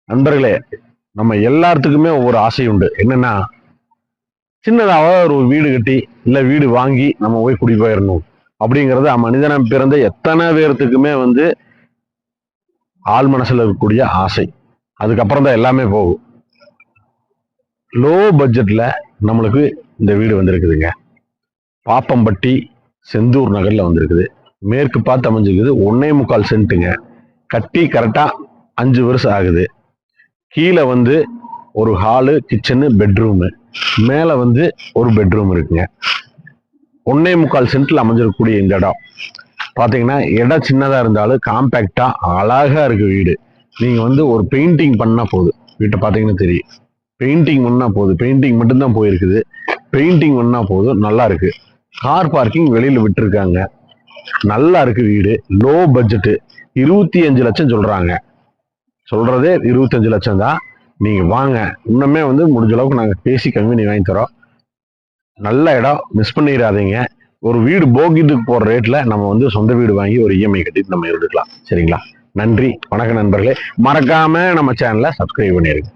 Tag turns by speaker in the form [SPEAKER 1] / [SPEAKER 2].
[SPEAKER 1] நண்பர்களே, நம்ம எல்லாத்துக்குமே ஒவ்வொரு ஆசை உண்டு. என்னன்னா, சின்னதாக ஒரு வீடு கட்டி இல்ல வீடு வாங்கி நம்ம போய் குடி போயிடணும் அப்படிங்கிறது மனிதன பிறந்த எத்தனை பேர்த்துக்குமே ஆள் மனசுல இருக்கக்கூடிய ஆசை. அதுக்கப்புறம் தான் எல்லாமே போகும். லோ பட்ஜெட்ல நம்மளுக்கு இந்த வீடு வந்திருக்குதுங்க. பாப்பம்பட்டி செந்தூர் நகர்ல வந்திருக்குது. மேற்கு பார்த்து அமைஞ்சிருக்குது. 1.25 சென்ட்டுங்க. கட்டி கரெக்டா 5 வருஷம் ஆகுது. கீழே ஒரு ஹாலு, கிச்சனு, பெட்ரூமு, மேல ஒரு பெட்ரூம் இருக்குங்க. 1.25 சென்ட்ல அமைஞ்சிருக்கக்கூடிய இந்த இடம் பாத்தீங்கன்னா, இடம் சின்னதா இருந்தாலும் காம்பேக்டா அழகா இருக்கு வீடு. நீங்க ஒரு பெயிண்டிங் பண்ணா போதும். வீட்டை பாத்தீங்கன்னா தெரியும். பெயிண்டிங் பண்ணா போதும். பெயிண்டிங் மட்டும்தான் போயிருக்குது. பெயிண்டிங் பண்ணா போதும். நல்லா இருக்கு. கார் பார்க்கிங் வெளியில விட்டுருக்காங்க. நல்லா இருக்கு வீடு. லோ பட்ஜெட் 25 லட்சம் சொல்றாங்க. சொல்றதே 25 லட்சம் தான். நீங்க வாங்க. இன்னுமே முடிஞ்ச அளவுக்கு நாங்க பேசி கம்மி வாங்கி தரோம். நல்ல இடம், மிஸ் பண்ணிடாதீங்க. ஒரு வீடு போகிட்டுக்கு போற ரேட்ல நம்ம சொந்த வீடு வாங்கி ஒரு இஎம்ஐ கட்டிட்டு நம்ம இருக்கலாம். சரிங்களா? நன்றி, வணக்கம் நண்பர்களே. மறக்காம நம்ம சேனலை சப்ஸ்கிரைப் பண்ணிருங்க.